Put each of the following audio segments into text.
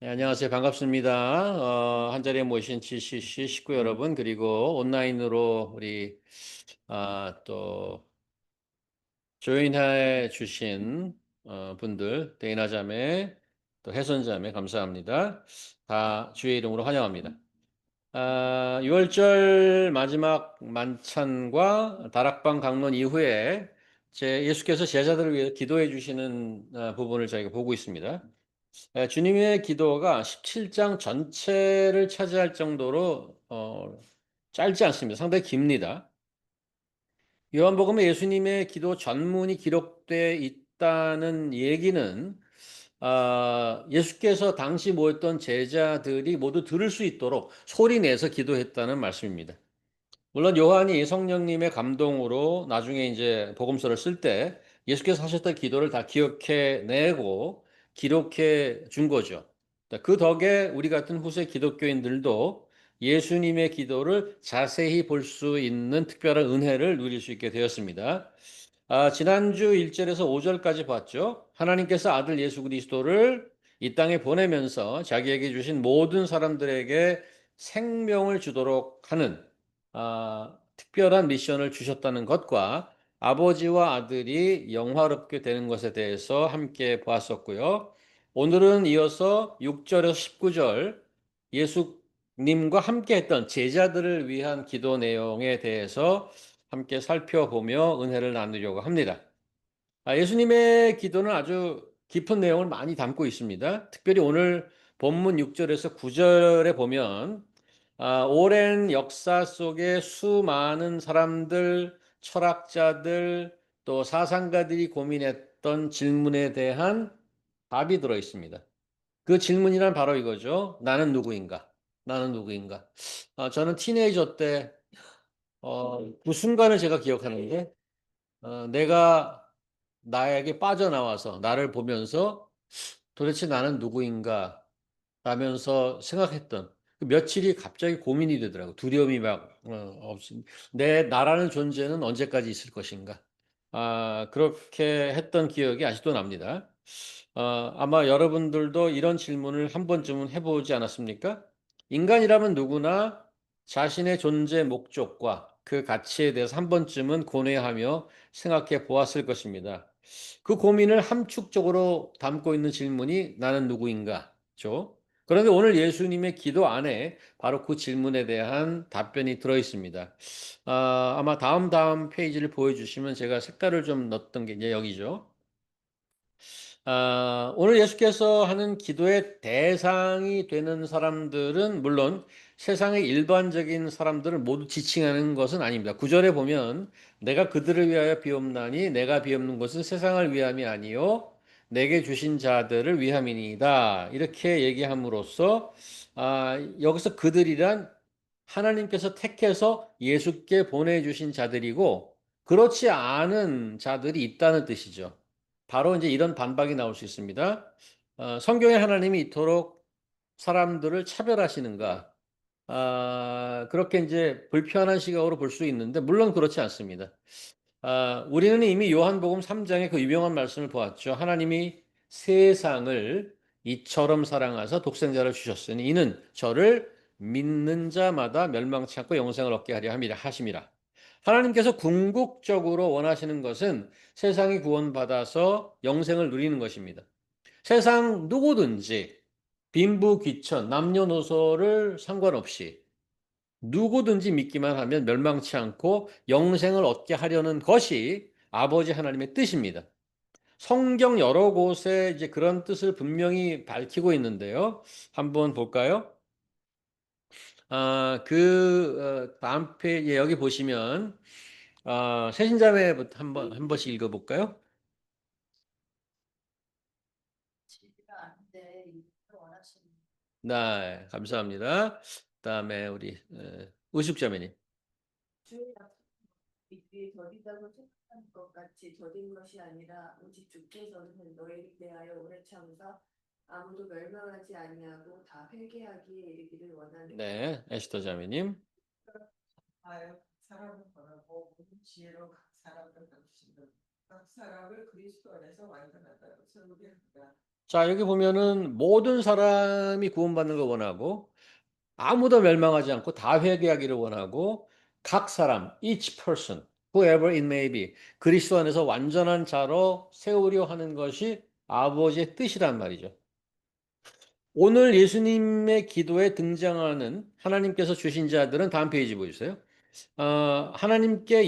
네, 안녕하세요. 반갑습니다. 한자리에 모신 GCC 식구 여러분, 그리고 온라인으로 우리, 또, 조인해 주신, 분들, 데이나 자매, 또 혜선 자매, 감사합니다. 다 주의 이름으로 환영합니다. 6월절 마지막 만찬과 다락방 강론 이후에 예수께서 제자들을 위해 기도해 주시는 부분을 저희가 보고 있습니다. 주님의 기도가 17장 전체를 차지할 정도로 짧지 않습니다. 상당히 깁니다. 요한복음에 예수님의 기도 전문이 기록되어 있다는 얘기는 예수께서 당시 모였던 제자들이 모두 들을 수 있도록 소리 내서 기도했다는 말씀입니다. 물론 요한이 성령님의 감동으로 나중에 이제 복음서를 쓸 때 예수께서 하셨던 기도를 다 기억해 내고 기록해 준 거죠. 그 덕에 우리 같은 후세 기독교인들도 예수님의 기도를 자세히 볼 수 있는 특별한 은혜를 누릴 수 있게 되었습니다. 지난주 1절에서 5절까지 봤죠. 하나님께서 아들 예수 그리스도를 이 땅에 보내면서 자기에게 주신 모든 사람들에게 생명을 주도록 하는 특별한 미션을 주셨다는 것과 아버지와 아들이 영화롭게 되는 것에 대해서 함께 보았었고요. 오늘은 이어서 6절에서 19절 예수님과 함께 했던 제자들을 위한 기도 내용에 대해서 함께 살펴보며 은혜를 나누려고 합니다. 예수님의 기도는 아주 깊은 내용을 많이 담고 있습니다. 특별히 오늘 본문 6절에서 9절에 보면 오랜 역사 속에 수많은 사람들, 철학자들, 또 사상가들이 고민했던 질문에 대한 답이 들어 있습니다. 그 질문이란 바로 이거죠. 나는 누구인가? 나는 누구인가? 저는 티네이저 때 그 순간을 제가 기억하는데 내가 나에게 빠져나와서 나를 보면서 도대체 나는 누구인가 라면서 생각했던 그 며칠이 갑자기 고민이 되더라고. 두려움이 막 없이 내 나라는 존재는 언제까지 있을 것인가. 그렇게 했던 기억이 아직도 납니다. 아마 여러분들도 이런 질문을 한 번쯤은 해보지 않았습니까? 인간이라면 누구나 자신의 존재 목적과 그 가치에 대해서 한 번쯤은 고뇌하며 생각해 보았을 것입니다. 그 고민을 함축적으로 담고 있는 질문이 나는 누구인가죠. 그런데 오늘 예수님의 기도 안에 바로 그 질문에 대한 답변이 들어 있습니다. 아마 다음 페이지를 보여주시면 제가 색깔을 좀 넣었던 게 이제 여기죠. 오늘 예수께서 하는 기도의 대상이 되는 사람들은 물론 세상의 일반적인 사람들을 모두 지칭하는 것은 아닙니다. 9절에 보면 내가 그들을 위하여 비옵나니 내가 비옵는 것은 세상을 위함이 아니요 내게 주신 자들을 위함이니이다. 이렇게 얘기함으로써 여기서 그들이란 하나님께서 택해서 예수께 보내주신 자들이고 그렇지 않은 자들이 있다는 뜻이죠. 바로 이제 이런 반박이 나올 수 있습니다. 성경에 하나님이 이토록 사람들을 차별하시는가? 그렇게 이제 불편한 시각으로 볼 수 있는데, 물론 그렇지 않습니다. 우리는 이미 요한복음 3장의 그 유명한 말씀을 보았죠. 하나님이 세상을 이처럼 사랑하사 독생자를 주셨으니 이는 저를 믿는 자마다 멸망치 않고 영생을 얻게 하려 함이라 하심이라. 하나님께서 궁극적으로 원하시는 것은 세상이 구원받아서 영생을 누리는 것입니다. 세상 누구든지 빈부귀천, 남녀노소를 상관없이 누구든지 믿기만 하면 멸망치 않고 영생을 얻게 하려는 것이 아버지 하나님의 뜻입니다. 성경 여러 곳에 이제 그런 뜻을 분명히 밝히고 있는데요. 한번 볼까요? 다음 페이지 여기 보시면 세신자매부터 한 번씩 읽어볼까요? 네, 감사합니다. 그다음에 우리 의숙자매님. 주의 약속은 이들이 더디다고 생각하는 것 같이 더딘 것이 아니라 오직 주께서는 너희를 대하여 오래 참으사 아무도 멸망하지 아니하고 다 회개하기에 이르기를 원하느니라. 네, 에스더 자매님. 하여 각 사람을 권하고 모든 지혜로 각 사람을 가르치시는 각 사람을 그리스도 안에서 완전하다고 세우게 합니다. 자, 여기 보면은 모든 사람이 구원받는 걸 원하고 아무도 멸망하지 않고 다 회개하기를 원하고 각 사람, each person, whoever it may be, 그리스도 안에서 완전한 자로 세우려 하는 것이 아버지의 뜻이란 말이죠. 오늘 예수님의 기도에 등장하는 하나님께서 주신 자들은 다음 페이지 보여주세요. 하나님께서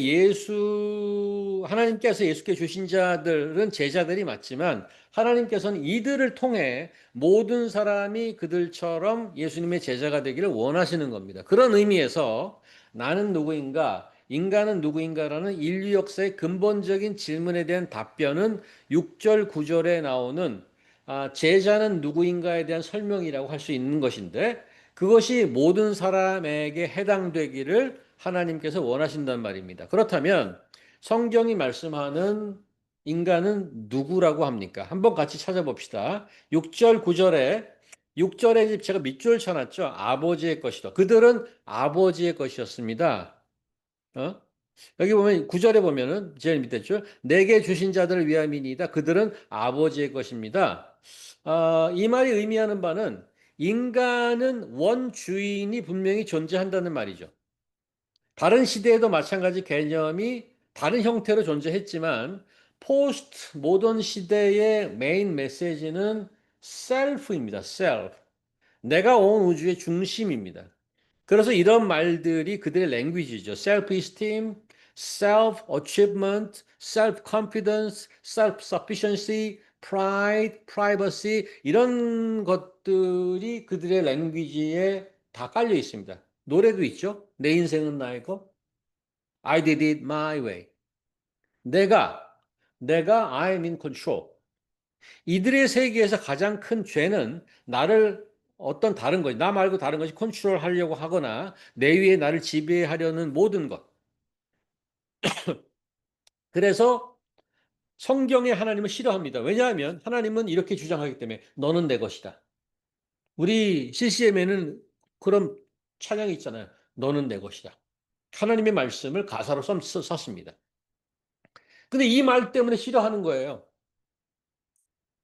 예수께 주신 자들은 제자들이 맞지만 하나님께서는 이들을 통해 모든 사람이 그들처럼 예수님의 제자가 되기를 원하시는 겁니다. 그런 의미에서 나는 누구인가, 인간은 누구인가라는 인류 역사의 근본적인 질문에 대한 답변은 6절, 9절에 나오는 제자는 누구인가에 대한 설명이라고 할 수 있는 것인데 그것이 모든 사람에게 해당되기를 하나님께서 원하신단 말입니다. 그렇다면 성경이 말씀하는 인간은 누구라고 합니까? 한번 같이 찾아봅시다. 6절, 9절에 6절에 제가 밑줄 쳐놨죠. 아버지의 것이다. 그들은 아버지의 것이었습니다. 어? 여기 보면 9절에 보면은 제일 밑에 줄 내게 주신 자들을 위함이니이다. 그들은 아버지의 것입니다. 이 말이 의미하는 바는 인간은 원주인이 분명히 존재한다는 말이죠. 다른 시대에도 마찬가지 개념이 다른 형태로 존재했지만 포스트 모던 시대의 메인 메시지는 셀프입니다. 셀프. 내가 온 우주의 중심입니다. 그래서 이런 말들이 그들의 랭귀지죠. self-esteem, self-achievement, self-confidence, self-sufficiency, pride, privacy 이런 것들이 그들의 랭귀지에 다 깔려 있습니다. 노래도 있죠. 내 인생은 나의 것. I did it my way. 내가, 내가 I'm in control. 이들의 세계에서 가장 큰 죄는 나를 어떤 다른 것, 나 말고 다른 것이 컨트롤 하려고 하거나 내 위에 나를 지배하려는 모든 것. 그래서 성경의 하나님은 싫어합니다. 왜냐하면 하나님은 이렇게 주장하기 때문에 너는 내 것이다. 우리 CCM에는 그런 찬양이 있잖아요. 너는 내 것이다. 하나님의 말씀을 가사로 썼습니다. 근데 이 말 때문에 싫어하는 거예요.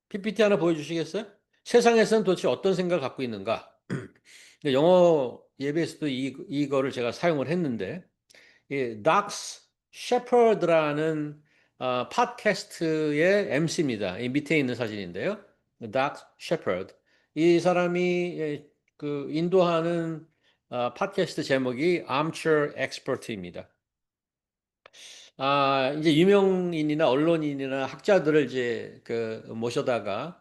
PPT 하나 보여주시겠어요? 세상에서는 도대체 어떤 생각을 갖고 있는가? 영어 예배에서도 이거를 제가 사용을 했는데, 이 닥스 셰퍼드라는 팟캐스트의 MC입니다. 이 밑에 있는 사진인데요. 닥스 셰퍼드. 이 사람이 그 인도하는 팟캐스트 제목이 Armchair Expert입니다. 이제 유명인이나 언론인이나 학자들을 이제 그 모셔다가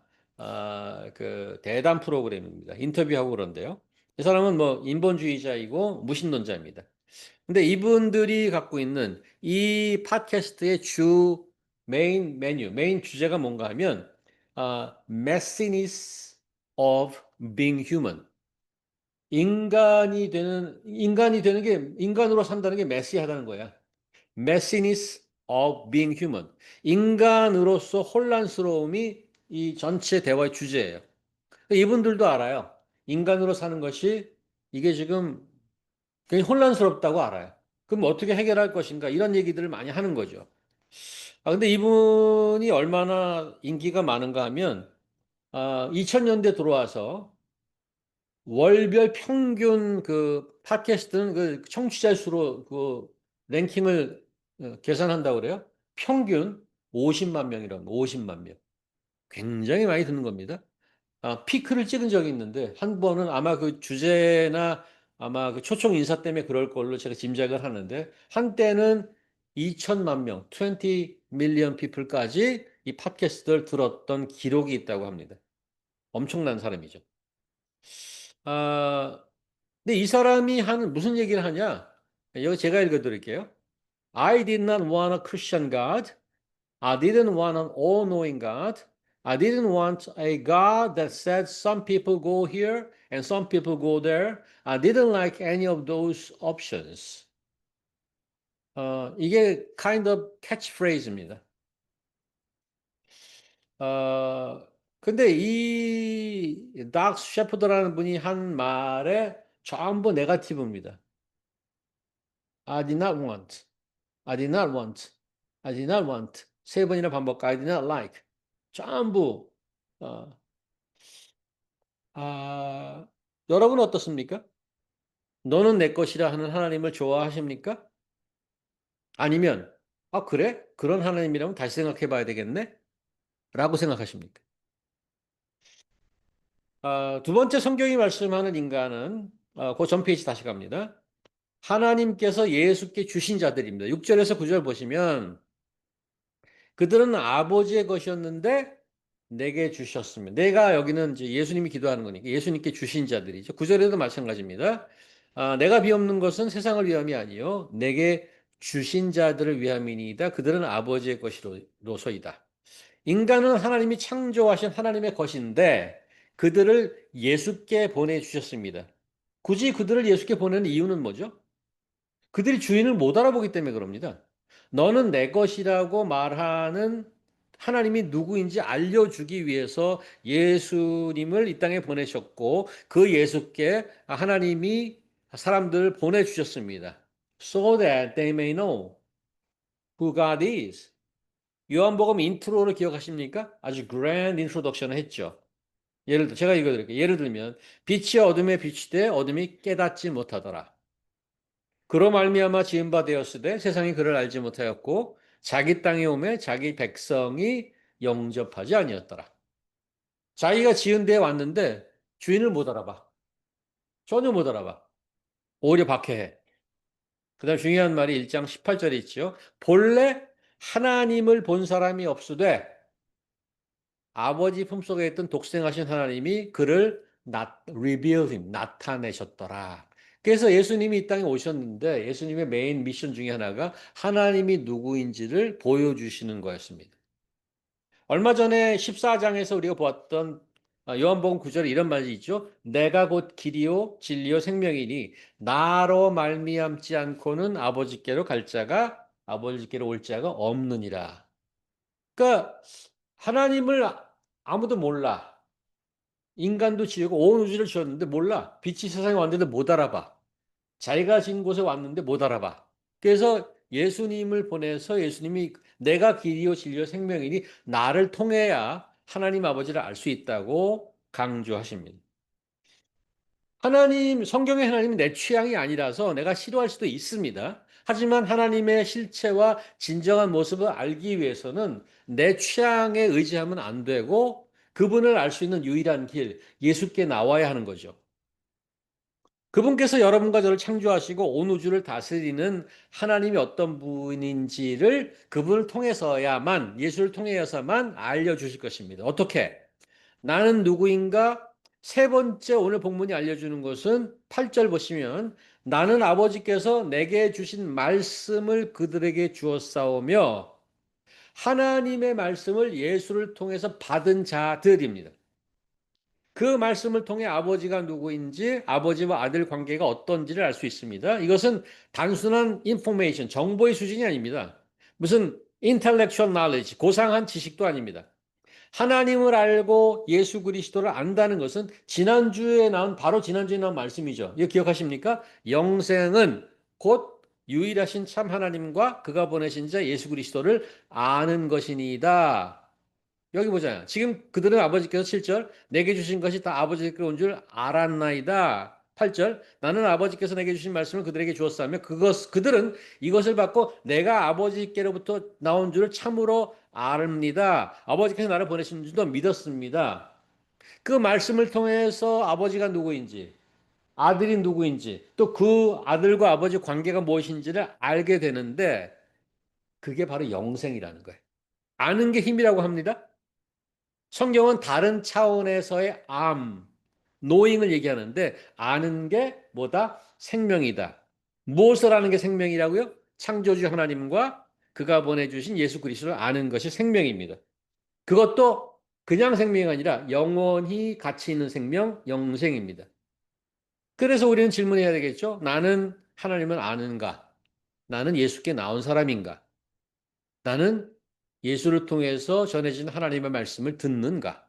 그 대담 프로그램입니다. 인터뷰하고 그런데요. 이 사람은 뭐 인본주의자이고 무신론자입니다. 근데 이분들이 갖고 있는 이 팟캐스트의 주 메인 주제가 뭔가 하면 messiness of being human. 인간이 되는 게 인간으로 산다는 게 메시하다는 거야. messiness of being human. 인간으로서 혼란스러움이 이 전체 대화의 주제예요. 이분들도 알아요. 인간으로 사는 것이 이게 지금 굉장히 혼란스럽다고 알아요. 그럼 어떻게 해결할 것인가? 이런 얘기들을 많이 하는 거죠. 근데 이분이 얼마나 인기가 많은가 하면 2000년대 들어와서 월별 평균 그 팟캐스트는 그 청취자 수로 그 랭킹을 계산한다고 그래요. 평균 50만 명이라고 50만 명. 굉장히 많이 듣는 겁니다. 피크를 찍은 적이 있는데 한 번은 아마 그 주제나 아마 그 초청 인사 때문에 그럴 걸로 제가 짐작을 하는데 한때는 2천만 명, 20 million people까지 이 팟캐스트를 들었던 기록이 있다고 합니다. 엄청난 사람이죠. 아, 근데 이 사람이 하는 무슨 얘기를 하냐? 여기 제가 읽어드릴게요. I did not want a Christian God. I didn't want an all-knowing God. I didn't want a God that said some people go here and some people go there. I didn't like any of those options. 이게 kind of catchphrase입니다. 근데 이 닥스 셰퍼드라는 분이 한 말에 전부 네거티브입니다. I did not want. I did not want. I did not want. 세 번이나 반복. I did not like. 전부 아, 여러분은 어떻습니까? 너는 내 것이라 하는 하나님을 좋아하십니까? 아니면, 아, 그래? 그런 하나님이라면 다시 생각해 봐야 되겠네? 라고 생각하십니까? 두 번째 성경이 말씀하는 인간은, 그 전 페이지 다시 갑니다. 하나님께서 예수께 주신 자들입니다. 6절에서 9절 보시면, 그들은 아버지의 것이었는데 내게 주셨으면. 내가 여기는 이제 예수님이 기도하는 거니까 예수님께 주신 자들이죠. 9절에도 마찬가지입니다. 내가 비옵는 것은 세상을 위함이 아니요 내게 주신 자들을 위함이니이다. 그들은 아버지의 것이로소이다. 인간은 하나님이 창조하신 하나님의 것인데 그들을 예수께 보내주셨습니다. 굳이 그들을 예수께 보내는 이유는 뭐죠? 그들이 주인을 못 알아보기 때문에 그럽니다. 너는 내 것이라고 말하는 하나님이 누구인지 알려주기 위해서 예수님을 이 땅에 보내셨고 그 예수께 하나님이 사람들을 보내주셨습니다. So that they may know who God is. 요한복음 인트로를 기억하십니까? 아주 grand introduction을 했죠. 제가 읽어드릴게요. 예를 들면 빛이 어둠에 비추되 어둠이 깨닫지 못하더라. 그로 말미암아 지은 바 되었으되 세상이 그를 알지 못하였고 자기 땅에 오매 자기 백성이 영접하지 아니었더라. 자기가 지은 데에 왔는데 주인을 못 알아봐. 전혀 못 알아봐. 오히려 박해해. 그다음 중요한 말이 1장 18절에 있죠. 본래 하나님을 본 사람이 없으되 아버지 품속에 있던 독생하신 하나님이 그를 revealed him, 나타내셨더라. 그래서 예수님이 이 땅에 오셨는데 예수님의 메인 미션 중에 하나가 하나님이 누구인지를 보여주시는 거였습니다. 얼마 전에 14장에서 우리가 보았던 요한복음 9절에 이런 말이 있죠. 내가 곧 길이요 진리요 생명이니 나로 말미암지 않고는 아버지께로 갈 자가 아버지께로 올 자가 없느니라. 그러니까 하나님을 아무도 몰라. 인간도 지으고 온 우주를 지었는데 몰라. 빛이 세상에 왔는데 못 알아봐. 자기가 지은 곳에 왔는데 못 알아봐. 그래서 예수님을 보내서 예수님이 내가 길이요 진리요 생명이니 나를 통해야 하나님 아버지를 알 수 있다고 강조하십니다. 성경의 하나님은 내 취향이 아니라서 내가 싫어할 수도 있습니다. 하지만 하나님의 실체와 진정한 모습을 알기 위해서는 내 취향에 의지하면 안 되고 그분을 알 수 있는 유일한 길, 예수께 나와야 하는 거죠. 그분께서 여러분과 저를 창조하시고 온 우주를 다스리는 하나님이 어떤 분인지를 그분을 통해서야만, 예수를 통해서만 알려주실 것입니다. 어떻게? 나는 누구인가? 세 번째 오늘 본문이 알려주는 것은 8절 보시면 나는 아버지께서 내게 주신 말씀을 그들에게 주었사오며 하나님의 말씀을 예수를 통해서 받은 자들입니다. 그 말씀을 통해 아버지가 누구인지 아버지와 아들 관계가 어떤지를 알 수 있습니다. 이것은 단순한 인포메이션, 정보의 수준이 아닙니다. 무슨 intellectual knowledge, 고상한 지식도 아닙니다. 하나님을 알고 예수 그리스도를 안다는 것은 바로 지난주에 나온 말씀이죠. 이거 기억하십니까? 영생은 곧 유일하신 참 하나님과 그가 보내신 자 예수 그리스도를 아는 것이니이다. 여기 보잖아요. 지금 그들은 아버지께서 7절 내게 주신 것이 다 아버지께로 온 줄 알았나이다. 8절 나는 아버지께서 내게 주신 말씀을 그들에게 주었사며 그들은 이것을 받고 내가 아버지께로부터 나온 줄을 참으로 압니다. 아버지께서 나를 보내신 줄도 믿었습니다. 그 말씀을 통해서 아버지가 누구인지 아들이 누구인지 또 그 아들과 아버지 관계가 무엇인지를 알게 되는데 그게 바로 영생이라는 거예요. 아는 게 힘이라고 합니다. 성경은 다른 차원에서의 knowing을 얘기하는데 아는 게 뭐다? 생명이다. 무엇을 아는 게 생명이라고요? 창조주 하나님과 그가 보내주신 예수 그리스도를 아는 것이 생명입니다. 그것도 그냥 생명이 아니라 영원히 가치 있는 생명, 영생입니다. 그래서 우리는 질문해야 되겠죠? 나는 하나님을 아는가? 나는 예수께 나온 사람인가? 나는 예수를 통해서 전해진 하나님의 말씀을 듣는가?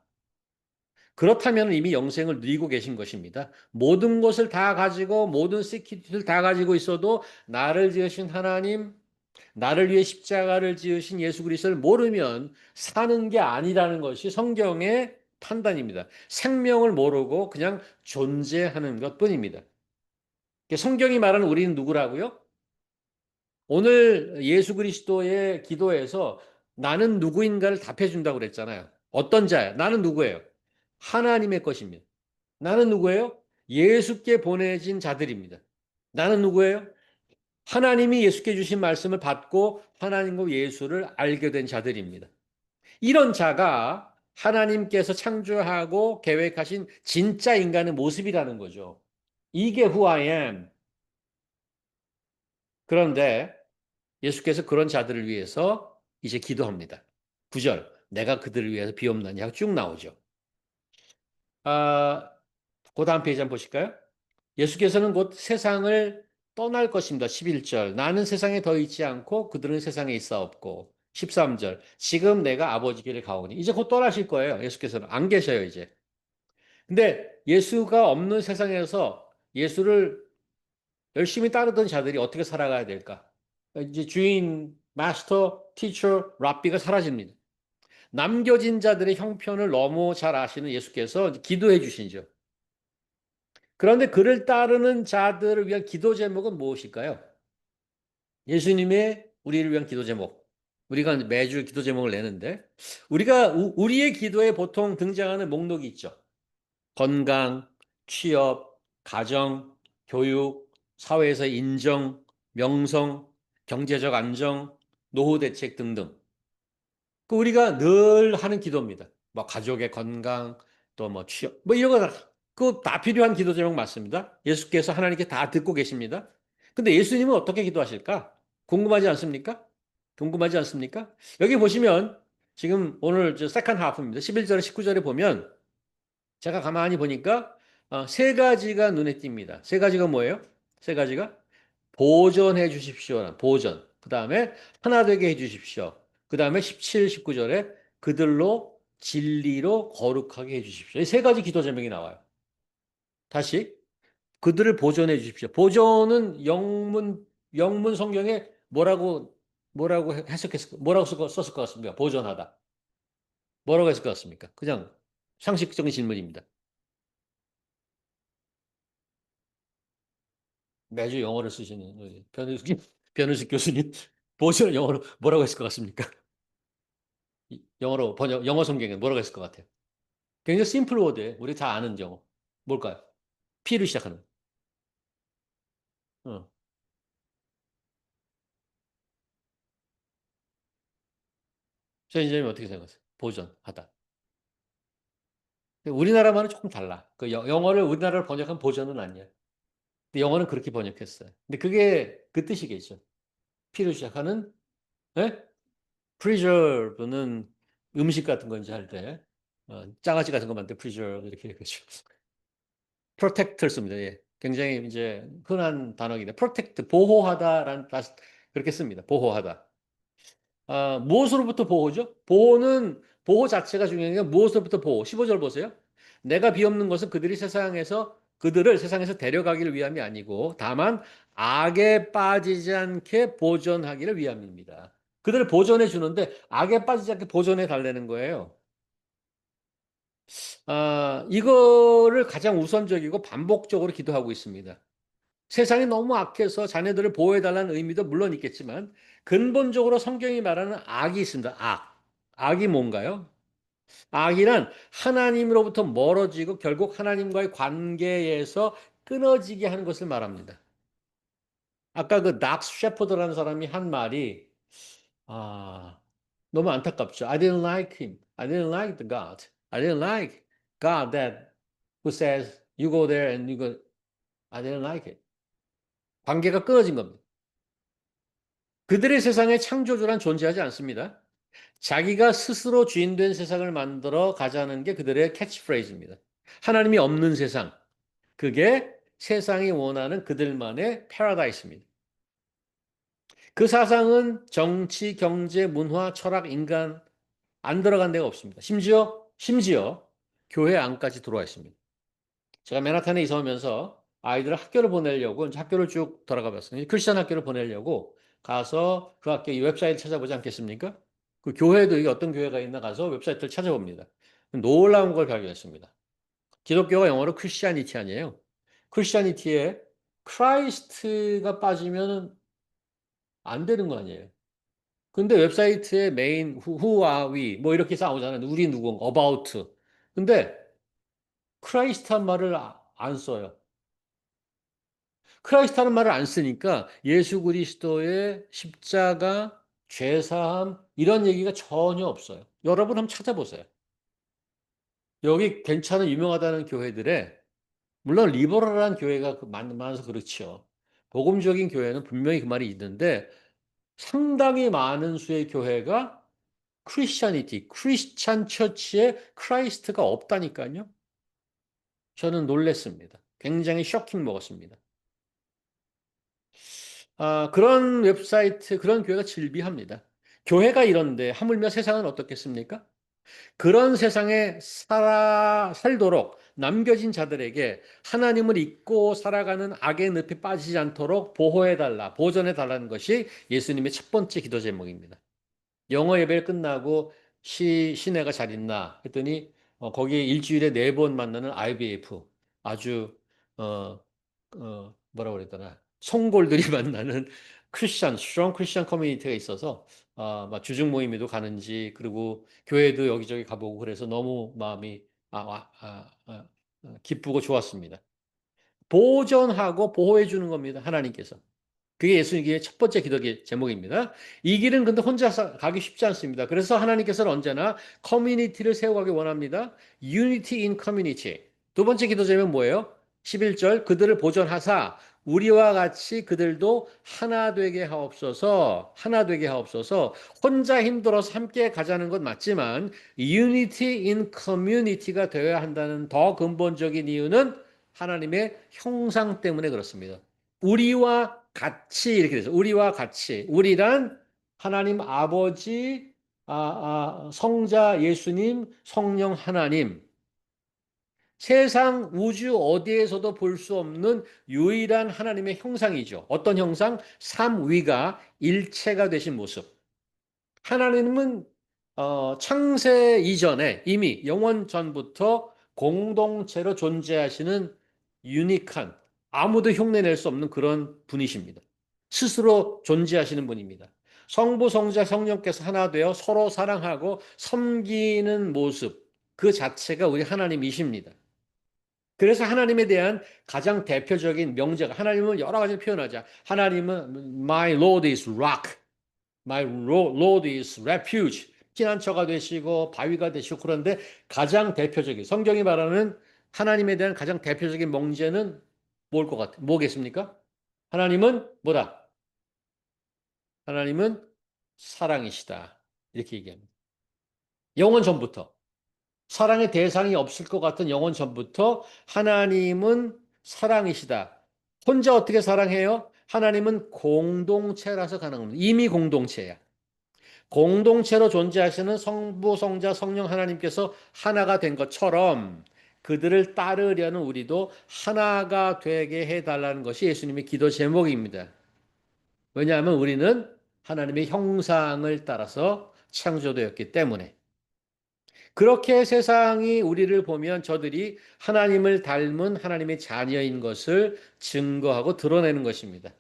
그렇다면 이미 영생을 누리고 계신 것입니다. 모든 것을 다 가지고 모든 시큐리티를 다 가지고 있어도 나를 지으신 하나님, 나를 위해 십자가를 지으신 예수 그리스도를 모르면 사는 게 아니라는 것이 성경의 판단입니다. 생명을 모르고 그냥 존재하는 것뿐입니다. 성경이 말하는 우리는 누구라고요? 오늘 예수 그리스도의 기도에서 나는 누구인가를 답해준다고 그랬잖아요. 어떤 자야? 나는 누구예요? 하나님의 것입니다. 나는 누구예요? 예수께 보내진 자들입니다. 나는 누구예요? 하나님이 예수께 주신 말씀을 받고 하나님과 예수를 알게 된 자들입니다. 이런 자가 하나님께서 창조하고 계획하신 진짜 인간의 모습이라는 거죠. 이게 who I am. 그런데 예수께서 그런 자들을 위해서 이제 기도합니다. 9절, 내가 그들을 위해서 비옵나니 하고 쭉 나오죠. 그 다음 페이지 한번 보실까요? 예수께서는 곧 세상을 떠날 것입니다. 11절, 나는 세상에 더 있지 않고 그들은 세상에 있사옵고. 13절, 지금 내가 아버지 길에 가오니. 이제 곧 떠나실 거예요. 예수께서는 안 계셔요, 이제. 근데 예수가 없는 세상에서 예수를 열심히 따르던 자들이 어떻게 살아가야 될까? 이제 주인, 마스터, 티처, 랍비가 사라집니다. 남겨진 자들의 형편을 너무 잘 아시는 예수께서 기도해 주시죠. 그런데 그를 따르는 자들을 위한 기도 제목은 무엇일까요? 예수님의 우리를 위한 기도 제목. 우리가 매주 기도 제목을 내는데 우리의 기도에 보통 등장하는 목록이 있죠. 건강, 취업, 가정, 교육, 사회에서 인정, 명성, 경제적 안정, 노후 대책 등등. 우리가 늘 하는 기도입니다. 뭐 가족의 건강, 또 뭐 취업, 뭐 이런 거 다 필요한 기도 제목 맞습니다. 예수께서 하나님께 다 듣고 계십니다. 근데 예수님은 어떻게 기도하실까? 궁금하지 않습니까? 궁금하지 않습니까? 여기 보시면 지금 오늘 세컨 하프입니다. 11절에 19절에 보면 제가 가만히 보니까 세 가지가 눈에 띕니다. 세 가지가 뭐예요? 세 가지가 보존해 주십시오. 보존. 그 다음에 하나 되게 해 주십시오. 그 다음에 17, 19절에 그들로 진리로 거룩하게 해 주십시오. 이 세 가지 기도 제목이 나와요. 다시 그들을 보존해 주십시오. 보존은 영문 성경에 뭐라고 썼을 것 같습니까? 보존하다. 뭐라고 했을 것 같습니까? 그냥 상식적인 질문입니다. 매주 영어를 쓰시는 우리 변우식 교수님 보존을 영어로 뭐라고 했을 것 같습니까? 영어로 영어 성경에 뭐라고 했을 것 같아요? 굉장히 심플 워드예요. 우리 다 아는 영어. 뭘까요? P로 시작하는. 어. 선생님이 어떻게 생각하세요? 보존하다. 우리나라말은 조금 달라. 그 영어를 우리나라로 번역한 보존은 아니야. 근데 영어는 그렇게 번역했어요. 근데 그게 그 뜻이겠죠. P로 시작하는 예? preserve는 음식 같은 거 이제 할 때, 장아찌 같은 거 만들 때 preserve 이렇게 얘기하죠. protect를 씁니다. 예. 굉장히 이제 흔한 단어이긴 protect, 보호하다라는, 그렇게 씁니다. 보호하다. 무엇으로부터 보호죠? 보호 자체가 중요한 게 무엇으로부터 보호? 15절 보세요. 내가 비옵는 것은 그들을 세상에서 데려가기를 위함이 아니고 다만 악에 빠지지 않게 보존하기를 위함입니다. 그들을 보존해 주는데 악에 빠지지 않게 보존해 달라는 거예요. 이거를 가장 우선적이고 반복적으로 기도하고 있습니다. 세상이 너무 악해서 자녀들을 보호해달라는 의미도 물론 있겠지만 근본적으로 성경이 말하는 악이 있습니다. 악. 악이 뭔가요? 악이란 하나님으로부터 멀어지고 결국 하나님과의 관계에서 끊어지게 하는 것을 말합니다. 아까 그 닥스 셰퍼드라는 사람이 한 말이 아, 너무 안타깝죠. I didn't like him. I didn't like the God. I didn't like God that who says you go there and you go. I didn't like it. 관계가 끊어진 겁니다. 그들의 세상에 창조주란 존재하지 않습니다. 자기가 스스로 주인된 세상을 만들어 가자는 게 그들의 캐치프레이즈입니다. 하나님이 없는 세상. 그게 세상이 원하는 그들만의 패러다이스입니다. 그 사상은 정치, 경제, 문화, 철학, 인간 안 들어간 데가 없습니다. 심지어 교회 안까지 들어와 있습니다. 제가 맨하탄에 이사 오면서 아이들을 학교를 보내려고 이제 학교를 쭉 돌아가 봤어요. 크리스천 학교를 보내려고 가서 그 학교 이 웹사이트 찾아보지 않겠습니까? 그 교회도 이게 어떤 교회가 있나 가서 웹사이트를 찾아봅니다. 놀라운 걸 발견했습니다. 기독교가 영어로 크리스티아니티 아니에요. 크리스티아니티에 크라이스트가 빠지면 안 되는 거 아니에요. 근데 웹사이트에 메인 who are we 뭐 이렇게 나오잖아요. 우리 누군가 about. 근데 크라이스트한 말을 안 써요. 크라이스트라는 말을 안 쓰니까 예수 그리스도의 십자가, 죄사함 이런 얘기가 전혀 없어요. 여러분 한번 찾아보세요. 여기 괜찮은 유명하다는 교회들에 물론 리버럴한 교회가 많아서 그렇죠. 복음적인 교회는 분명히 그 말이 있는데 상당히 많은 수의 교회가 크리스찬이티, 크리스찬 처치에 크라이스트가 없다니까요. 저는 놀랬습니다. 굉장히 쇼킹 먹었습니다. 그런 웹사이트, 그런 교회가 질비합니다. 교회가 이런데 하물며 세상은 어떻겠습니까? 그런 세상에 살도록 남겨진 자들에게 하나님을 잊고 살아가는 악의 늪에 빠지지 않도록 보호해달라, 보존해달라는 것이 예수님의 첫 번째 기도 제목입니다. 영어 예배 끝나고 시내가 잘 있나 했더니 거기 일주일에 4번 만나는 IBF 아주 어, 뭐라고 그랬더라 송골들이 만나는 크리스천 스트롱 크리스천 커뮤니티가 있어서 막 주중 모임에도 가는지 그리고 교회도 여기저기 가보고 그래서 너무 마음이 기쁘고 좋았습니다. 보존하고 보호해 주는 겁니다. 하나님께서. 그게 예수님의 첫 번째 기도 제목입니다. 이 길은 근데 혼자 가기 쉽지 않습니다. 그래서 하나님께서는 언제나 커뮤니티를 세워가기 원합니다. Unity in community. 두 번째 기도 제목은 뭐예요? 11절 그들을 보존하사 우리와 같이 그들도 하나 되게 하옵소서. 하나 되게 하옵소서. 혼자 힘들어서 함께 가자는 건 맞지만 Unity in community가 되어야 한다는 더 근본적인 이유는 하나님의 형상 때문에 그렇습니다. 우리와 같이 이렇게 되죠. 우리와 같이. 우리란 하나님 아버지, 성자 예수님, 성령 하나님. 세상 우주 어디에서도 볼 수 없는 유일한 하나님의 형상이죠. 어떤 형상? 삼위가 일체가 되신 모습. 하나님은 창세 이전에 이미 영원 전부터 공동체로 존재하시는 유니크한 아무도 흉내낼 수 없는 그런 분이십니다. 스스로 존재하시는 분입니다. 성부, 성자, 성령께서 하나 되어 서로 사랑하고 섬기는 모습 그 자체가 우리 하나님이십니다. 그래서 하나님에 대한 가장 대표적인 명제가 하나님은 여러 가지 표현하자. 하나님은 My Lord is rock. My Lord is refuge. 피난처가 되시고 바위가 되시고 그런데 가장 대표적인 성경이 말하는 하나님에 대한 가장 대표적인 명제는 뭘 것 같아요? 뭐겠습니까? 하나님은 뭐다? 하나님은 사랑이시다. 이렇게 얘기합니다. 영원 전부터 사랑의 대상이 없을 것 같은 영원 전부터 하나님은 사랑이시다. 혼자 어떻게 사랑해요? 하나님은 공동체라서 가능합니다. 이미 공동체야. 공동체로 존재하시는 성부, 성자, 성령 하나님께서 하나가 된 것처럼 그들을 따르려는 우리도 하나가 되게 해달라는 것이 예수님의 기도 제목입니다. 왜냐하면 우리는 하나님의 형상을 따라서 창조되었기 때문에. 그렇게 세상이 우리를 보면 저들이 하나님을 닮은 하나님의 자녀인 것을 증거하고 드러내는 것입니다.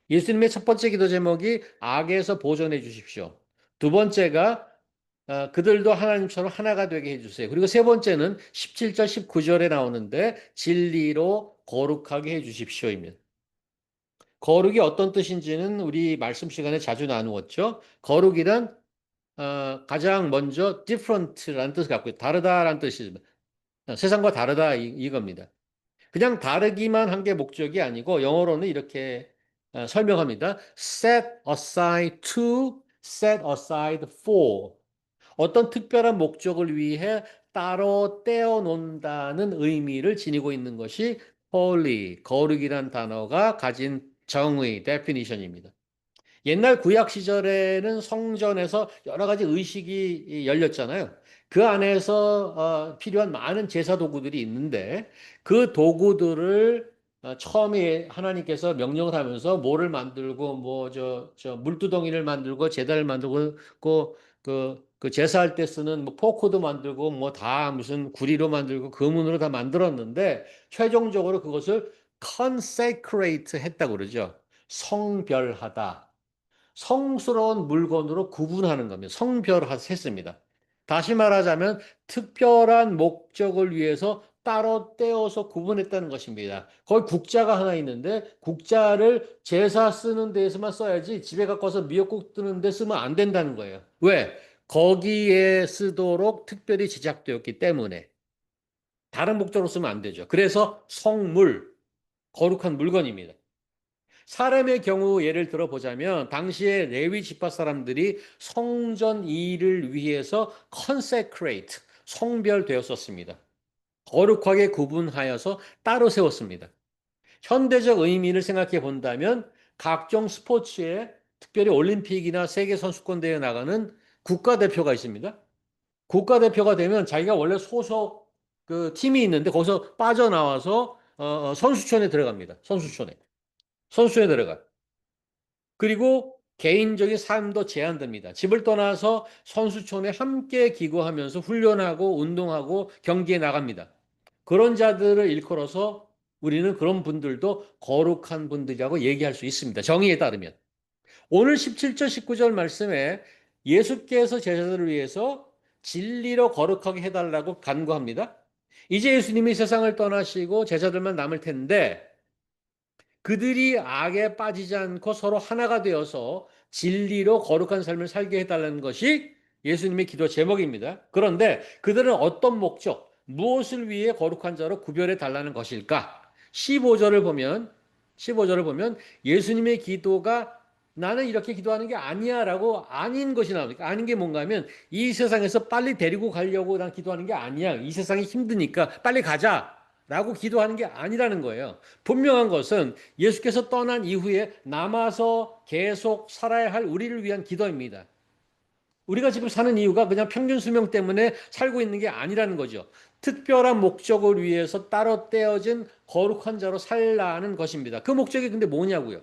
예수님의 첫 번째 기도 제목이 악에서 보존해 주십시오. 두 번째가 그들도 하나님처럼 하나가 되게 해주세요. 그리고 세 번째는 17절, 19절에 나오는데 진리로 거룩하게 해주십시오입니다. 거룩이 어떤 뜻인지는 우리 말씀 시간에 자주 나누었죠. 거룩이란 가장 먼저 different라는 뜻을 갖고 있다. 다르다라는 뜻입니다. 세상과 다르다 이겁니다. 그냥 다르기만 한 게 목적이 아니고 영어로는 이렇게 설명합니다. set aside to, set aside for. 어떤 특별한 목적을 위해 따로 떼어 놓는다는 의미를 지니고 있는 것이 holy, 거룩이란 단어가 가진 정의, definition입니다. 옛날 구약 시절에는 성전에서 여러 가지 의식이 열렸잖아요. 그 안에서 필요한 많은 제사 도구들이 있는데 그 도구들을 처음에 하나님께서 명령을 하면서 뭐를 만들고 뭐 저 물두덩이를 만들고 제단을 만들고 그 그 제사할 때 쓰는 뭐 포크도 만들고 뭐 다 무슨 구리로 만들고 금은으로 다 만들었는데 최종적으로 그것을 consecrate 했다고 그러죠. 성별하다. 성스러운 물건으로 구분하는 겁니다. 성별했습니다. 다시 말하자면 특별한 목적을 위해서 따로 떼어서 구분했다는 것입니다. 거기 국자가 하나 있는데 국자를 제사 쓰는 데에서만 써야지 집에 갖고 와서 미역국 뜨는 데 쓰면 안 된다는 거예요. 왜? 거기에 쓰도록 특별히 제작되었기 때문에 다른 목적으로 쓰면 안 되죠. 그래서 성물, 거룩한 물건입니다. 사람의 경우 예를 들어 보자면 당시에 레위 지파 사람들이 성전 일을 위해서 consecrate 성별되었었습니다. 거룩하게 구분하여서 따로 세웠습니다. 현대적 의미를 생각해 본다면 각종 스포츠에 특별히 올림픽이나 세계 선수권 대회에 나가는 국가대표가 있습니다. 국가대표가 되면 자기가 원래 소속 그 팀이 있는데 거기서 빠져나와서 선수촌에 들어갑니다. 선수촌에 들어가. 그리고 개인적인 삶도 제한됩니다. 집을 떠나서 선수촌에 함께 기거하면서 훈련하고 운동하고 경기에 나갑니다. 그런 자들을 일컬어서 우리는 그런 분들도 거룩한 분들이라고 얘기할 수 있습니다. 정의에 따르면. 오늘 17절, 19절 말씀에 예수께서 제자들을 위해서 진리로 거룩하게 해달라고 간구합니다. 이제 예수님이 세상을 떠나시고 제자들만 남을 텐데 그들이 악에 빠지지 않고 서로 하나가 되어서 진리로 거룩한 삶을 살게 해달라는 것이 예수님의 기도 제목입니다. 그런데 그들은 어떤 목적, 무엇을 위해 거룩한 자로 구별해 달라는 것일까? 15절을 보면 예수님의 기도가 나는 이렇게 기도하는 게 아니야 라고 아닌 것이 나옵니다. 아닌 게 뭔가 하면 이 세상에서 빨리 데리고 가려고 난 기도하는 게 아니야. 이 세상이 힘드니까 빨리 가자 라고 기도하는 게 아니라는 거예요. 분명한 것은 예수께서 떠난 이후에 남아서 계속 살아야 할 우리를 위한 기도입니다. 우리가 지금 사는 이유가 그냥 평균 수명 때문에 살고 있는 게 아니라는 거죠. 특별한 목적을 위해서 따로 떼어진 거룩한 자로 살라는 것입니다. 그 목적이 근데 뭐냐고요?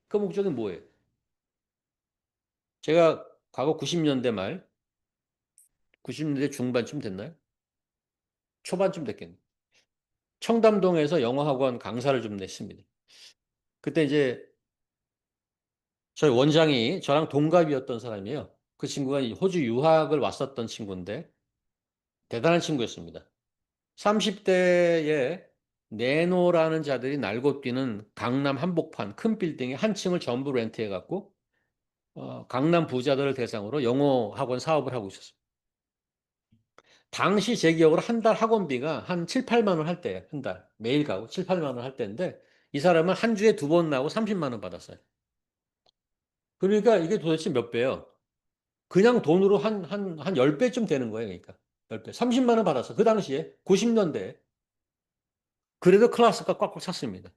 그 목적이 뭐예요? 제가 과거 90년대 말, 90년대 중반쯤 됐나요? 초반쯤 됐겠네요. 청담동에서 영어학원 강사를 좀 냈습니다. 그때 이제 저희 원장이 저랑 동갑이었던 사람이에요. 그 친구가 호주 유학을 왔었던 친구인데 대단한 친구였습니다. 30대에 네노라는 자들이 날고 뛰는 강남 한복판 큰 빌딩의 한 층을 전부 렌트해갖고 강남 부자들을 대상으로 영어 학원 사업을 하고 있었어요. 당시 제 기억으로 한 달 학원비가 한 7, 8만 원 할 때, 한 달. 매일 가고 7, 8만 원 할 때인데 이 사람은 한 주에 두 번 나오고 30만 원 받았어요. 그러니까 이게 도대체 몇 배예요? 그냥 돈으로 한 10배쯤 되는 거예요. 그러니까. 10배. 30만 원 받았어. 그 당시에 90년대에. 그래도 클래스가 꽉꽉 찼습니다.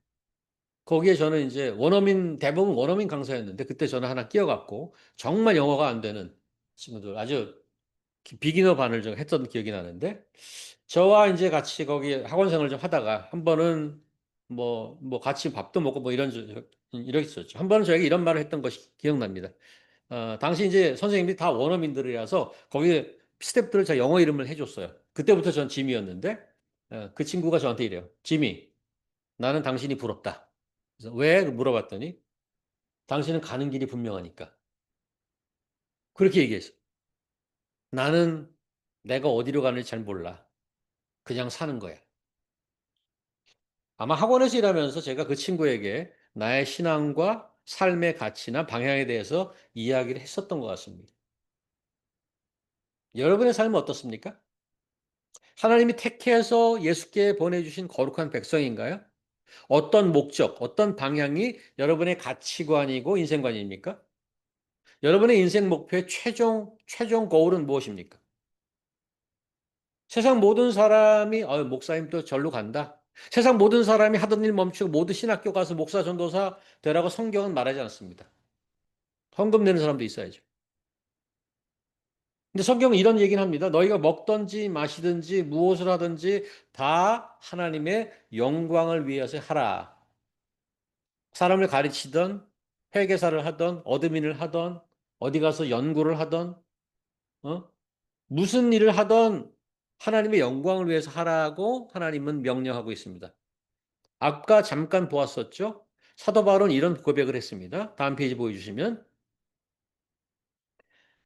거기에 저는 이제 대부분 원어민 강사였는데 그때 저는 하나 끼어갔고 정말 영어가 안 되는 친구들 아주 비기너 반을 좀 했던 기억이 나는데 저와 이제 같이 거기 학원 생활을 좀 하다가 한 번은 뭐 같이 밥도 먹고 뭐 이렇게 있었죠. 한 번은 저에게 이런 말을 했던 것이 기억납니다. 당시 이제 선생님들이 다 원어민들이라서 거기 스태프들을 저 영어 이름을 해줬어요. 그때부터 전 짐이었는데 그 친구가 저한테 이래요. 짐이, 나는 당신이 부럽다. 그래서 왜? 물어봤더니 당신은 가는 길이 분명하니까. 그렇게 얘기했어. 나는 내가 어디로 가는지 잘 몰라. 그냥 사는 거야. 아마 학원에서 일하면서 제가 그 친구에게 나의 신앙과 삶의 가치나 방향에 대해서 이야기를 했었던 것 같습니다. 여러분의 삶은 어떻습니까? 하나님이 택해서 예수께 보내주신 거룩한 백성인가요? 어떤 목적, 어떤 방향이 여러분의 가치관이고 인생관입니까? 여러분의 인생 목표의 최종 거울은 무엇입니까? 세상 모든 사람이, 목사님 또 절로 간다. 세상 모든 사람이 하던 일 멈추고 모두 신학교 가서 목사 전도사 되라고 성경은 말하지 않습니다. 헌금 내는 사람도 있어야죠. 근데 성경은 이런 얘기는 합니다. 너희가 먹든지 마시든지 무엇을 하든지 다 하나님의 영광을 위해서 하라. 사람을 가르치던 회계사를 하던 어드민을 하던 어디 가서 연구를 하던 무슨 일을 하던 하나님의 영광을 위해서 하라고 하나님은 명령하고 있습니다. 아까 잠깐 보았었죠? 사도 바울은 이런 고백을 했습니다. 다음 페이지 보여주시면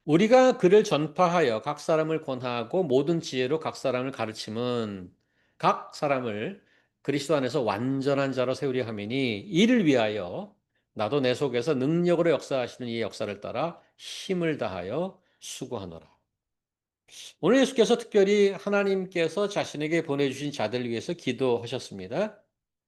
우리가 그를 전파하여 각 사람을 권하고 모든 지혜로 각 사람을 가르침은 각 사람을 그리스도 안에서 완전한 자로 세우려 함이니 이를 위하여 나도 내 속에서 능력으로 역사하시는 이의 역사를 따라 힘을 다하여 수고하노라. 오늘 예수께서 특별히 하나님께서 자신에게 보내주신 자들 위해서 기도하셨습니다.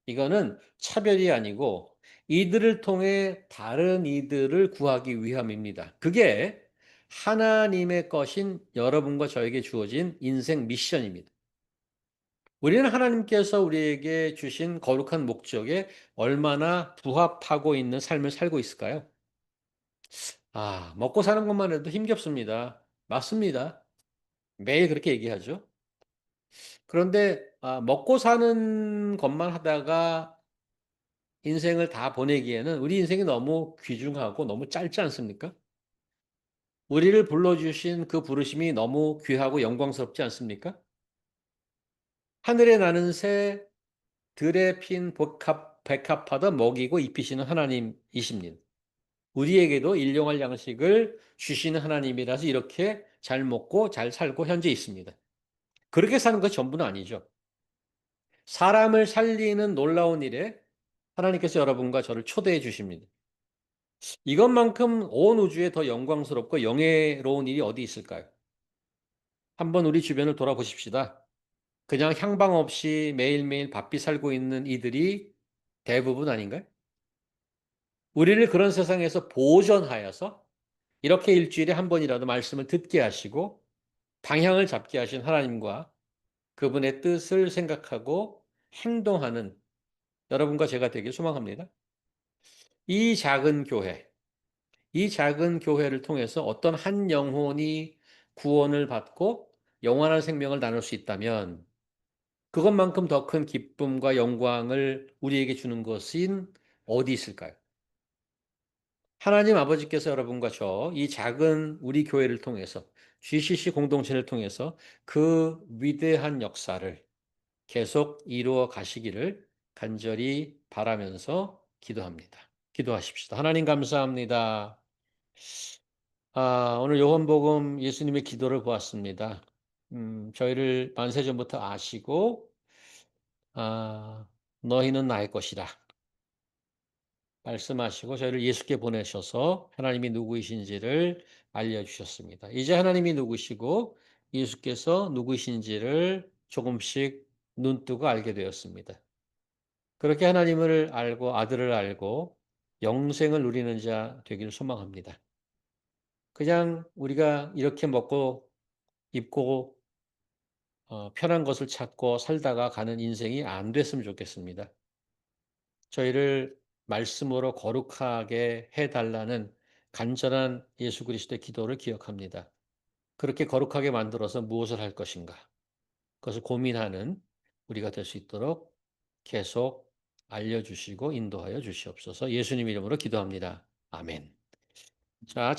이거는 차별이 아니고 이들을 통해 다른 이들을 구하기 위함입니다. 그게 하나님의 것인 여러분과 저에게 주어진 인생 미션입니다. 우리는 하나님께서 우리에게 주신 거룩한 목적에 얼마나 부합하고 있는 삶을 살고 있을까요? 먹고 사는 것만 해도 힘겹습니다. 맞습니다. 매일 그렇게 얘기하죠. 그런데 먹고 사는 것만 하다가 인생을 다 보내기에는 우리 인생이 너무 귀중하고 너무 짧지 않습니까? 우리를 불러주신 그 부르심이 너무 귀하고 영광스럽지 않습니까? 하늘에 나는 새, 들에 핀 백합화도 먹이고 입히시는 하나님이십니다. 우리에게도 일용할 양식을 주시는 하나님이라서 이렇게 잘 먹고 잘 살고 현재 있습니다. 그렇게 사는 것이 전부는 아니죠. 사람을 살리는 놀라운 일에 하나님께서 여러분과 저를 초대해 주십니다. 이것만큼 온 우주에 더 영광스럽고 영예로운 일이 어디 있을까요? 한번 우리 주변을 돌아보십시다. 그냥 향방 없이 매일매일 바삐 살고 있는 이들이 대부분 아닌가요? 우리를 그런 세상에서 보존하여서 이렇게 일주일에 한 번이라도 말씀을 듣게 하시고 방향을 잡게 하신 하나님과 그분의 뜻을 생각하고 행동하는 여러분과 제가 되길 소망합니다. 이 작은 교회, 이 작은 교회를 통해서 어떤 한 영혼이 구원을 받고 영원한 생명을 나눌 수 있다면 그것만큼 더 큰 기쁨과 영광을 우리에게 주는 것인 어디 있을까요? 하나님 아버지께서 여러분과 저 이 작은 우리 교회를 통해서 GCC 공동체를 통해서 그 위대한 역사를 계속 이루어 가시기를 간절히 바라면서 기도합니다. 기도하십시다. 하나님 감사합니다. 오늘 요한복음 예수님의 기도를 보았습니다. 저희를 만세전부터 아시고, 아, 너희는 나의 것이라 말씀하시고 저희를 예수께 보내셔서 하나님이 누구이신지를 알려주셨습니다. 이제 하나님이 누구시고 예수께서 누구이신지를 조금씩 눈뜨고 알게 되었습니다. 그렇게 하나님을 알고 아들을 알고 영생을 누리는 자 되기를 소망합니다. 그냥 우리가 이렇게 먹고 입고 편한 것을 찾고 살다가 가는 인생이 안 됐으면 좋겠습니다. 저희를 말씀으로 거룩하게 해달라는 간절한 예수 그리스도의 기도를 기억합니다. 그렇게 거룩하게 만들어서 무엇을 할 것인가? 그것을 고민하는 우리가 될 수 있도록 계속 알려주시고 인도하여 주시옵소서. 예수님 이름으로 기도합니다. 아멘. 자,